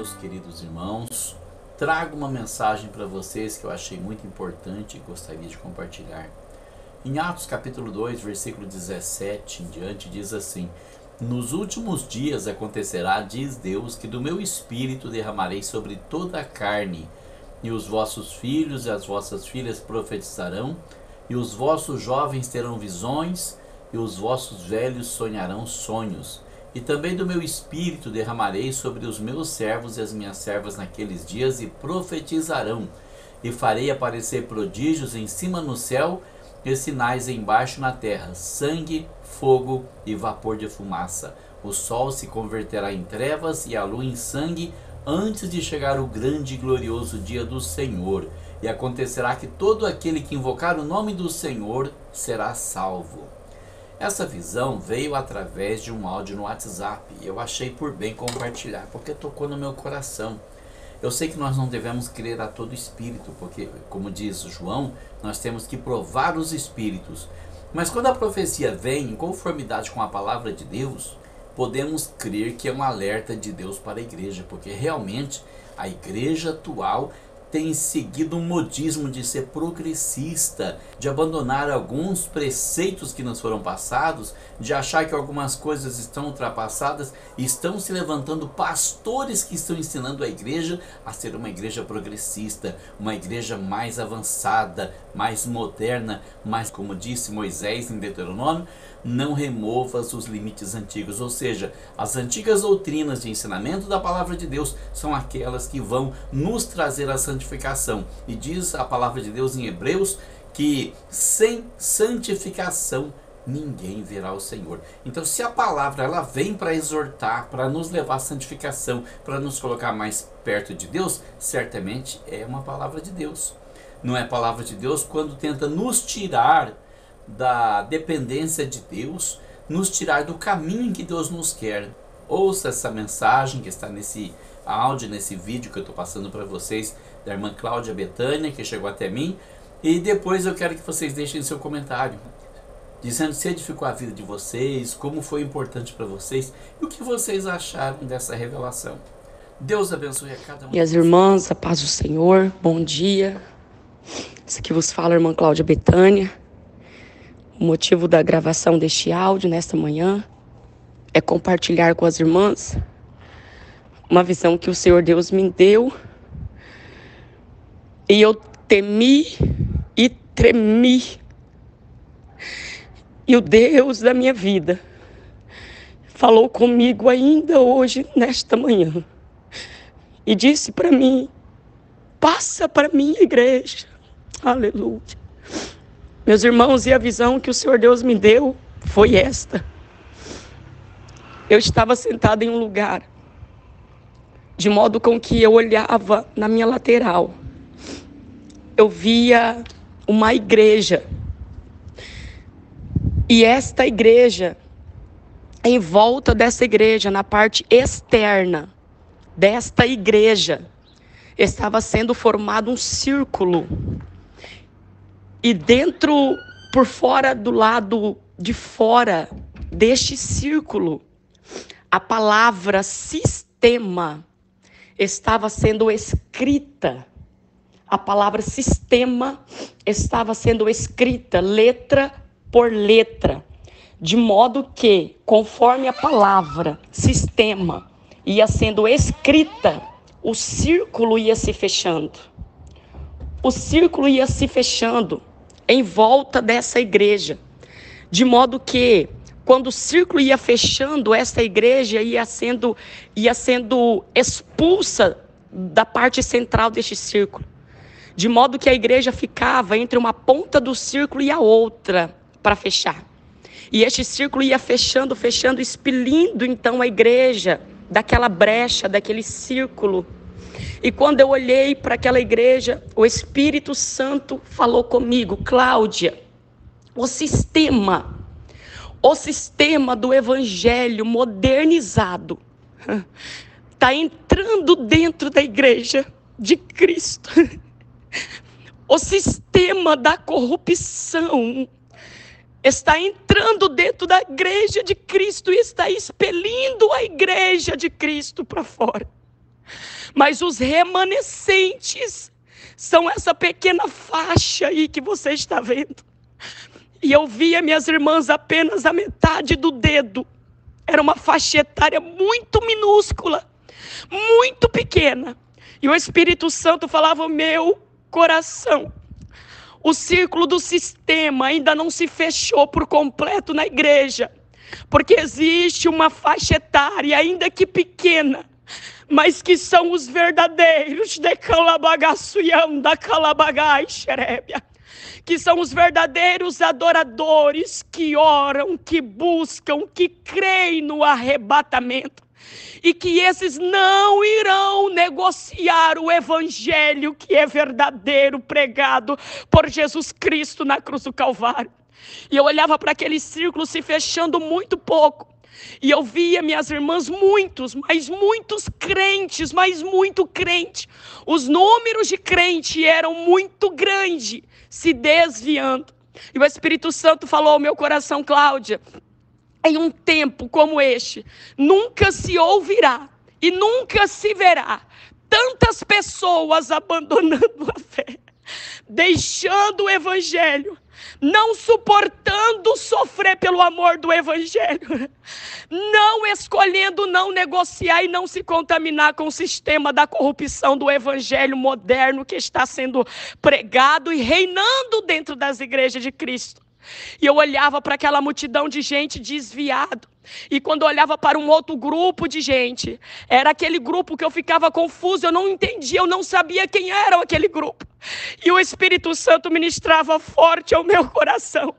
meus queridos irmãos. Trago uma mensagem para vocês que eu achei muito importante e gostaria de compartilhar. Em Atos capítulo 2, versículo 17 em diante, diz assim: Nos últimos dias acontecerá, diz Deus, que do meu espírito derramarei sobre toda a carne, e os vossos filhos e as vossas filhas profetizarão, e os vossos jovens terão visões, e os vossos velhos sonharão sonhos. E também do meu espírito derramarei sobre os meus servos e as minhas servas naqueles dias, e profetizarão. E farei aparecer prodígios em cima no céu, e sinais embaixo na terra: sangue, fogo e vapor de fumaça. O sol se converterá em trevas e a lua em sangue, antes de chegar o grande e glorioso dia do Senhor. E acontecerá que todo aquele que invocar o nome do Senhor será salvo. Essa visão veio através de um áudio no WhatsApp e eu achei por bem compartilhar, porque tocou no meu coração. Eu sei que nós não devemos crer a todo espírito, porque, como diz João, nós temos que provar os espíritos. Mas quando a profecia vem em conformidade com a palavra de Deus, podemos crer que é um alerta de Deus para a igreja, porque realmente a igreja atual tem seguido um modismo de ser progressista, de abandonar alguns preceitos que nos foram passados, de achar que algumas coisas estão ultrapassadas, e estão se levantando pastores que estão ensinando a igreja a ser uma igreja progressista, uma igreja mais avançada, mais moderna, mas, como disse Moisés em Deuteronômio, não removas os limites antigos, ou seja, as antigas doutrinas de ensinamento da palavra de Deus são aquelas que vão nos trazer a santificação. E diz a palavra de Deus em Hebreus que sem santificação ninguém verá o Senhor. Então, se a palavra ela vem para exortar, para nos levar à santificação, para nos colocar mais perto de Deus, certamente é uma palavra de Deus. Não é palavra de Deus quando tenta nos tirar da dependência de Deus, nos tirar do caminho em que Deus nos quer. Ouça essa mensagem que está nesse áudio, nesse vídeo que eu estou passando para vocês, da irmã Cláudia Betânia, que chegou até mim, e depois eu quero que vocês deixem seu comentário, dizendo se edificou a vida de vocês, como foi importante para vocês, e o que vocês acharam dessa revelação. Deus abençoe a cada um. Minhas irmãs, a paz do Senhor, bom dia. Essa aqui vos fala a irmã Cláudia Betânia. O motivo da gravação deste áudio nesta manhã é compartilhar com as irmãs uma visão que o Senhor Deus me deu, e eu temi e tremi. E o Deus da minha vida falou comigo ainda hoje, nesta manhã, e disse para mim: passa para minha igreja. Aleluia. Meus irmãos, e a visão que o Senhor Deus me deu foi esta. Eu estava sentada em um lugar, de modo com que eu olhava na minha lateral. Eu via uma igreja. E esta igreja, em volta dessa igreja, na parte externa desta igreja, estava sendo formado um círculo. E dentro, por fora, do lado de fora deste círculo, a palavra sistema estava sendo escrita. A palavra sistema estava sendo escrita letra por letra, de modo que, conforme a palavra sistema ia sendo escrita, o círculo ia se fechando. O círculo ia se fechando em volta dessa igreja, de modo que, quando o círculo ia fechando, essa igreja ia sendo expulsa da parte central deste círculo, de modo que a igreja ficava entre uma ponta do círculo e a outra para fechar. E este círculo ia fechando, expelindo então a igreja daquela brecha, daquele círculo. E quando eu olhei para aquela igreja, o Espírito Santo falou comigo: Cláudia, o sistema do evangelho modernizado está entrando dentro da igreja de Cristo. O sistema da corrupção está entrando dentro da igreja de Cristo e está expelindo a igreja de Cristo para fora. Mas os remanescentes são essa pequena faixa aí que você está vendo. E eu via, minhas irmãs, apenas a metade do dedo. Era uma faixa etária muito minúscula, muito pequena. E o Espírito Santo falava: meu coração, o círculo do sistema ainda não se fechou por completo na igreja, porque existe uma faixa etária, ainda que pequena, mas que são os verdadeiros de Calabagaçuião, da Calabagai, Xerébia, que são os verdadeiros adoradores que oram, que buscam, que creem no arrebatamento. E que esses não irão negociar o evangelho que é verdadeiro, pregado por Jesus Cristo na cruz do Calvário. E eu olhava para aquele círculo se fechando muito pouco. E eu via, minhas irmãs, muitos crentes, mas muito crente. Os números de crente eram muito grandes, se desviando. E o Espírito Santo falou ao meu coração: Cláudia, em um tempo como este, nunca se ouvirá e nunca se verá tantas pessoas abandonando a fé, deixando o evangelho, não suportando sofrer pelo amor do evangelho, não escolhendo não negociar e não se contaminar com o sistema da corrupção do evangelho moderno que está sendo pregado e reinando dentro das igrejas de Cristo. E eu olhava para aquela multidão de gente desviado. E quando eu olhava para um outro grupo de gente, era aquele grupo que eu ficava confuso, eu não entendia, eu não sabia quem era aquele grupo. E o Espírito Santo ministrava forte ao meu coração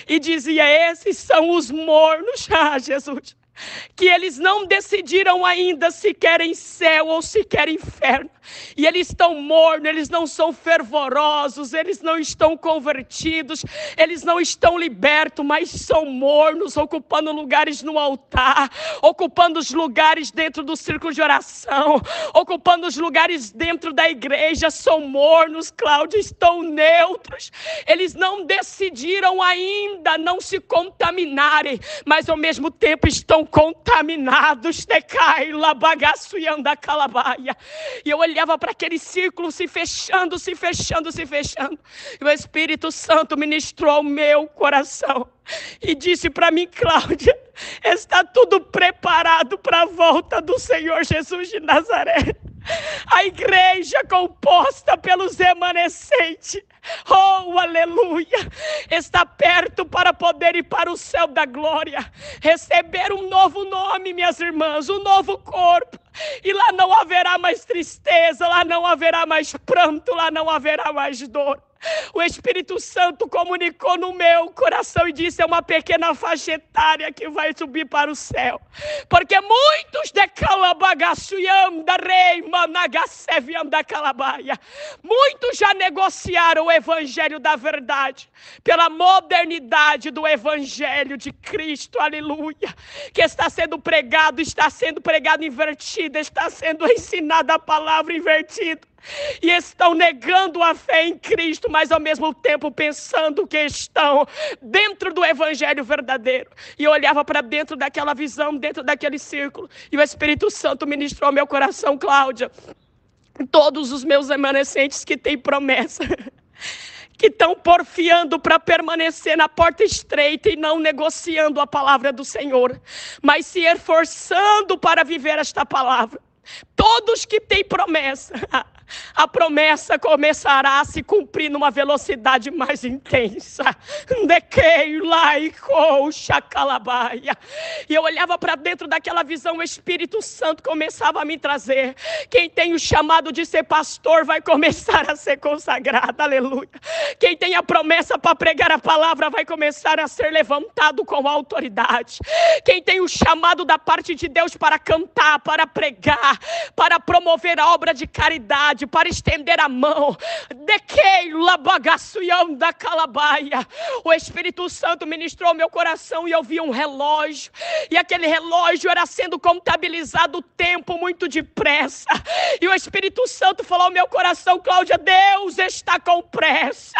e dizia: esses são os mornos, Jesus, que eles não decidiram ainda se querem céu ou se querem inferno. E eles estão mornos, eles não são fervorosos, eles não estão convertidos, eles não estão libertos, mas são mornos, ocupando lugares no altar, ocupando os lugares dentro do círculo de oração, ocupando os lugares dentro da igreja. São mornos, Cláudia, estão neutros. Eles não decidiram ainda não se contaminarem, mas ao mesmo tempo estão contaminados. Tecaila, bagaçuianda, calabaia. E eu olhava para aquele círculo se fechando. E o Espírito Santo ministrou ao meu coração e disse para mim: Cláudia, está tudo preparado para a volta do Senhor Jesus de Nazaré. A igreja composta pelos remanescentes, oh aleluia, está perto para poder ir para o céu da glória, receber um novo nome, minhas irmãs, um novo corpo. E lá não haverá mais tristeza, lá não haverá mais pranto, lá não haverá mais dor. O Espírito Santo comunicou no meu coração e disse: é uma pequena faixa etária que vai subir para o céu, porque muitos de Calabagaçuiam da rei Managaseviam da Calabaia, muitos já negociaram o evangelho da verdade pela modernidade do evangelho de Cristo, aleluia, que está sendo pregado invertido, está sendo ensinada a palavra invertida. E estão negando a fé em Cristo, mas ao mesmo tempo pensando que estão dentro do evangelho verdadeiro. E eu olhava para dentro daquela visão, dentro daquele círculo, e o Espírito Santo ministrou ao meu coração: Cláudia, todos os meus remanescentes que têm promessa, que estão porfiando para permanecer na porta estreita e não negociando a palavra do Senhor, mas se esforçando para viver esta palavra, todos que têm promessa, a promessa começará a se cumprir numa velocidade mais intensa. E eu olhava para dentro daquela visão, o Espírito Santo começava a me trazer: quem tem o chamado de ser pastor vai começar a ser consagrado, aleluia. Quem tem a promessa para pregar a palavra vai começar a ser levantado com autoridade. Quem tem o chamado da parte de Deus para cantar, para pregar, para promover a obra de caridade, autoridade para estender a mão. O Espírito Santo ministrou meu coração e eu vi um relógio. E aquele relógio era sendo contabilizado o tempo muito depressa. E o Espírito Santo falou ao meu coração: Cláudia, Deus está com pressa.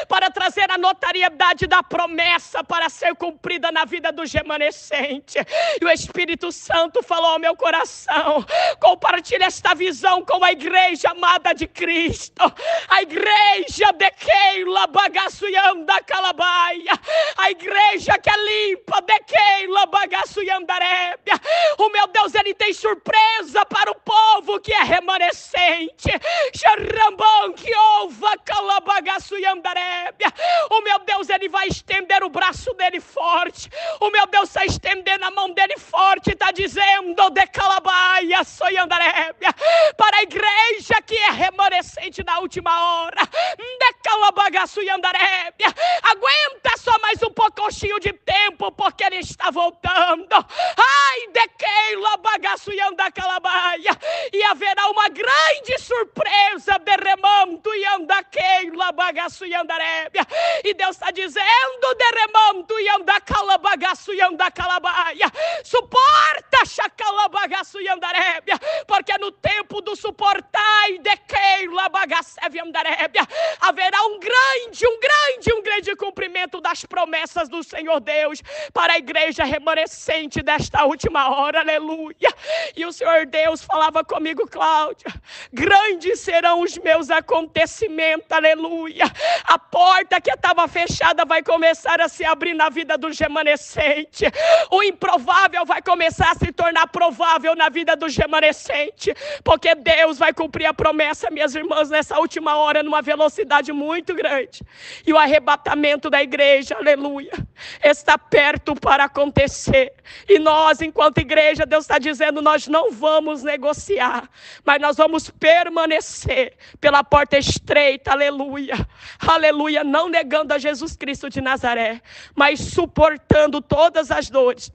Para trazer a notariedade da promessa para ser cumprida na vida dos remanescentes. E o Espírito Santo falou ao meu coração: compartilhe esta visão com a igreja amada de Cristo. A igreja de Keila Bagaçuyanda Calabaia. A igreja que é limpa de Keila Bagaçuyandarébia. O meu Deus, Ele tem surpresa para o povo que é remanescente. Xarambão que ouva Calabagaçuyandarébia. O meu Deus, Ele vai estender o braço dele forte. O meu Deus está estendendo a mão dele forte. Está dizendo de Calabaia Soyandarébia. Para a igreja que é remanescente na última hora. De Calabagaçuyandarébia. Aguenta só mais um pouquinho de tempo, porque Ele está voltando. Ai, de Keila Bagaçuyanda Calabaia. E haverá uma grande surpresa de remanto e anda Keila Bagaçuyandarébia. E Deus está dizendo de remanto e anda Calabagaçuyanda Calabaia. Suporta Chacalabagaçuyandarébia. Porque no tempo do suportai de Keila Bagaçeviandarébia haverá um grande cumprimento das promessas do Senhor Deus para a igreja remanescente desta última hora, aleluia. E o Senhor Deus falava comigo: Cláudia, grandes serão os meus acontecimentos, aleluia. A porta que estava fechada vai começar a se abrir na vida dos remanescentes. O improvável vai começar a se tornar provável na vida dos remanescentes, porque Deus vai cumprir a promessa, minhas irmãs, nessa última hora, numa velocidade muito grande. E o arrebatamento da igreja, aleluia, está perto para acontecer. E nós, enquanto igreja, Deus está dizendo: nós não vamos negociar, mas nós vamos permanecer pela porta estreita, aleluia, aleluia, não negando a Jesus Cristo de Nazaré, mas suportando todas as dores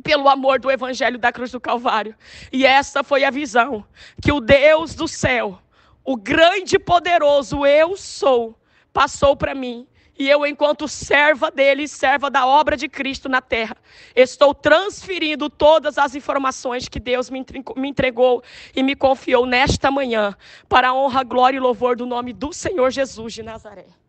pelo amor do Evangelho da cruz do Calvário. E essa foi a visão que o Deus do céu, o grande e poderoso Eu Sou, passou para mim. E eu, enquanto serva dele, serva da obra de Cristo na terra, estou transferindo todas as informações que Deus me entregou e me confiou nesta manhã, para a honra, glória e louvor do nome do Senhor Jesus de Nazaré.